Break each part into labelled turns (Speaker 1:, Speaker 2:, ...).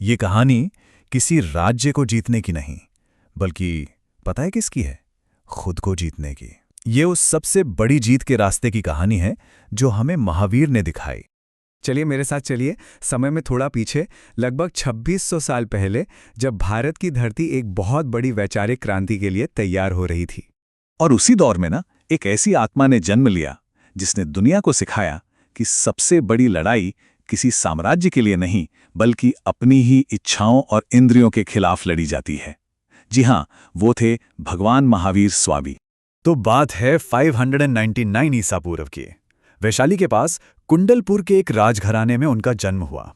Speaker 1: ये कहानी किसी राज्य को जीतने की नहीं, बल्कि पता है किसकी है? खुद को जीतने की। ये उस सबसे बड़ी जीत के रास्ते की कहानी है जो हमें महावीर ने दिखाई।
Speaker 2: चलिए मेरे साथ चलिए समय में थोड़ा पीछे, लगभग 2600 साल पहले, जब भारत की धरती एक बहुत बड़ी वैचारिक क्रांति के लिए तैयार हो रही थी।
Speaker 1: और उसी दौर में ना एक ऐसी आत्मा ने जन्म लिया जिसने दुनिया को सिखाया कि सबसे बड़ी लड़ाई किसी साम्राज्य के लिए नहीं, बल्कि अपनी ही इच्छाओं और इंद्रियों के खिलाफ लड़ी जाती है। जी हां, वो थे भगवान महावीर स्वामी। तो बात है 599 ईसा पूर्व की। वैशाली के पास कुंडलपुर के एक राजघराने में उनका जन्म हुआ।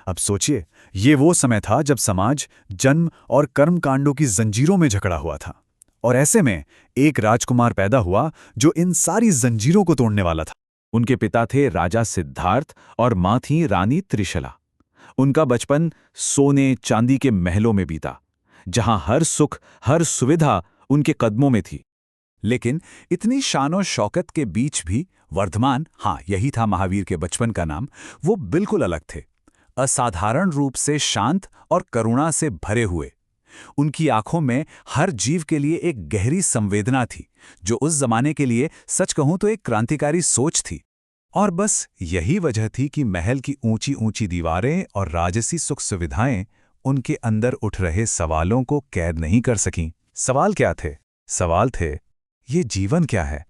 Speaker 1: अब सोचिए, ये वो समय था जब समाज जन्म और कर्मकांडों की जंजीरों में जकड़ा हुआ था। और ऐसे में एक राजकुमार पैदा हुआ जो इन सारी जंजीरों को तोड़ने वाला था। उनके पिता थे राजा सिद्धार्थ और मां थी रानी त्रिशला। उनका बचपन सोने चांदी के महलों में बीता, जहां हर सुख, हर सुविधा उनके कदमों में थी। लेकिन इतनी शानो शौकत के बीच भी वर्धमान, हाँ यही था महावीर के बचपन का नाम, वो बिल्कुल अलग थे। असाधारण रूप से शांत और करुणा से भरे हुए। उनकी आंखों में हर जीव के लिए एक गहरी संवेदना थी, जो उस जमाने के लिए सच कहूं तो एक क्रांतिकारी सोच थी। और बस यही वजह थी कि महल की ऊंची ऊंची दीवारें और राजसी सुख सुविधाएं उनके अंदर उठ रहे सवालों को कैद नहीं कर सकीं। सवाल क्या थे? सवाल थे, ये जीवन क्या है?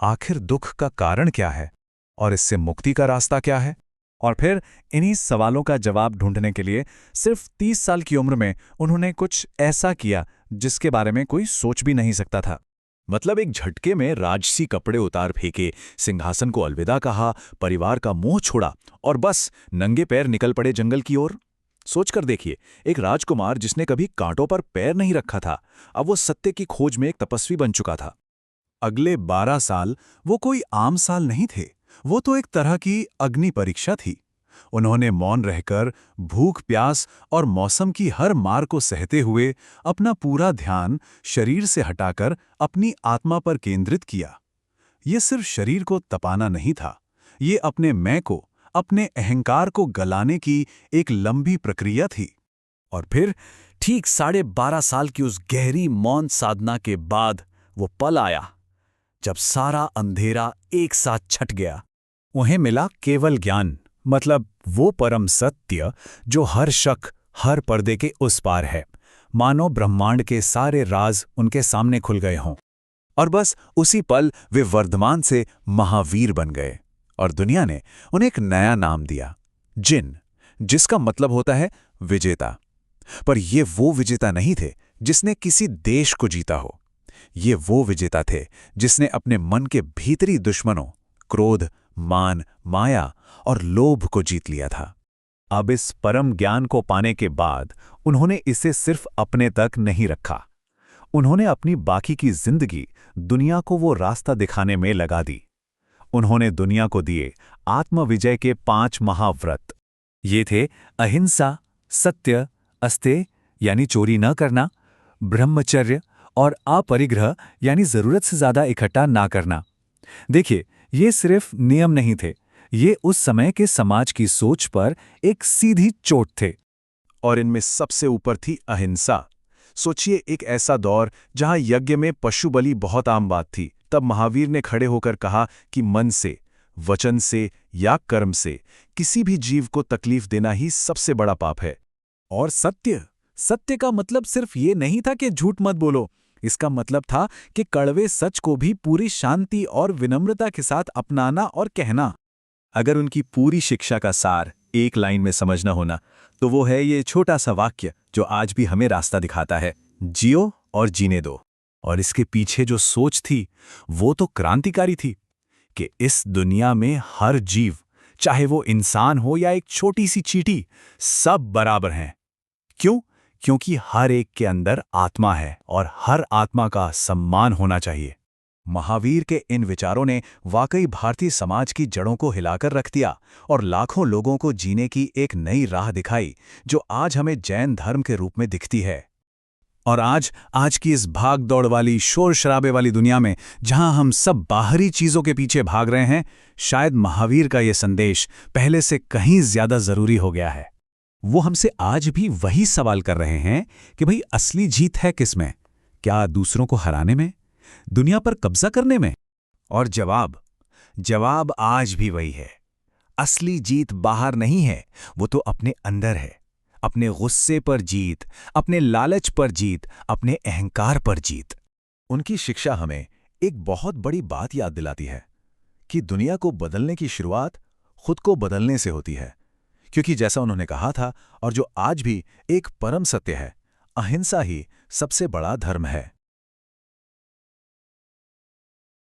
Speaker 1: आखिर दुख का कारण क्या है? और इससे मुक्ति का रास्ता क्या है? और फिर इन्हीं सवालों का जवाब ढूंढने के लिए सिर्फ 30 साल की उम्र में उन्होंने कुछ ऐसा किया जिसके बारे में कोई सोच भी नहीं सकता था। मतलब एक झटके में राजसी कपड़े उतार फेंके, सिंहासन को अलविदा कहा, परिवार का मोह छोड़ा और बस नंगे पैर निकल पड़े जंगल की ओर। सोचकर देखिए, एक राजकुमार जिसने कभी कांटों पर पैर नहीं रखा था, अब वो सत्य की खोज में एक तपस्वी बन चुका था। अगले 12 साल वो कोई आम साल नहीं थे, वो तो एक तरह की अग्नि परीक्षा थी। उन्होंने मौन रहकर, भूख प्यास और मौसम की हर मार को सहते हुए अपना पूरा ध्यान शरीर से हटाकर अपनी आत्मा पर केंद्रित किया। ये सिर्फ शरीर को तपाना नहीं था, ये अपने मैं को, अपने अहंकार को गलाने की एक लंबी प्रक्रिया थी। और फिर ठीक 12.5 साल की उस गहरी मौन साधना के बाद वो पल आया जब सारा अंधेरा एक साथ छट गया। उन्हें मिला केवल ज्ञान, मतलब वो परम सत्य जो हर शक, हर पर्दे के उस पार है। मानो ब्रह्मांड के सारे राज उनके सामने खुल गए हों। और बस उसी पल वे वर्धमान से महावीर बन गए और दुनिया ने उन्हें एक नया नाम दिया, जिन, जिसका मतलब होता है विजेता। पर ये वो विजेता नहीं थे जिसने किसी देश को जीता हो। ये वो विजेता थे जिसने अपने मन के भीतरी दुश्मनों, क्रोध, मान, माया और लोभ को जीत लिया था। अब इस परम ज्ञान को पाने के बाद उन्होंने इसे सिर्फ अपने तक नहीं रखा। उन्होंने अपनी बाकी की जिंदगी दुनिया को वो रास्ता दिखाने में लगा दी। उन्होंने दुनिया को दिए आत्मविजय के 5 महाव्रत। ये थे अहिंसा, सत्य, अस्तेय यानी चोरी न करना, ब्रह्मचर्य और अपरिग्रह यानी जरूरत से ज्यादा इकट्ठा ना करना। देखिए, ये सिर्फ नियम नहीं थे, ये उस समय के समाज की सोच पर एक सीधी चोट थे। और इनमें सबसे ऊपर थी अहिंसा। सोचिए, एक ऐसा दौर जहां यज्ञ में पशु बलि बहुत आम बात थी, तब महावीर ने खड़े होकर कहा कि मन से, वचन से या कर्म से किसी भी जीव को तकलीफ देना ही सबसे बड़ा पाप है। और सत्य, सत्य का मतलब सिर्फ ये नहीं था कि झूठ मत बोलो। इसका मतलब था कि कड़वे सच को भी पूरी शांति और विनम्रता के साथ अपनाना और कहना। अगर उनकी पूरी शिक्षा का सार एक लाइन में समझना होना, तो वो है ये छोटा सा वाक्य जो आज भी हमें रास्ता दिखाता है, जियो और जीने दो। और इसके पीछे जो सोच थी वो तो क्रांतिकारी थी कि इस दुनिया में हर जीव, चाहे वो इंसान हो या एक छोटी सी चींटी, सब बराबर हैं। क्यों? क्योंकि हर एक के अंदर आत्मा है और हर आत्मा का सम्मान होना चाहिए। महावीर के इन विचारों ने वाकई भारतीय समाज की जड़ों को हिलाकर रख दिया और लाखों लोगों को जीने की एक नई राह दिखाई, जो आज हमें जैन धर्म के रूप में दिखती है। और आज की इस भाग दौड़ वाली, शोर शराबे वाली दुनिया में, जहां हम सब बाहरी चीजों के पीछे भाग रहे हैं, शायद महावीर का ये संदेश पहले से कहीं ज्यादा जरूरी हो गया है।
Speaker 2: वो हमसे आज भी वही सवाल कर रहे हैं कि भाई असली जीत है किसमें? क्या दूसरों को हराने में? दुनिया पर कब्जा करने में? और जवाब आज भी वही है। असली जीत बाहर नहीं है, वो तो अपने अंदर है। अपने गुस्से पर जीत, अपने लालच पर जीत, अपने अहंकार पर जीत।
Speaker 1: उनकी शिक्षा हमें एक बहुत बड़ी बात याद दिलाती है कि दुनिया को बदलने की शुरुआत खुद को बदलने से होती है। क्योंकि जैसा उन्होंने कहा था और जो आज भी एक परम सत्य है, अहिंसा ही सबसे बड़ा धर्म है।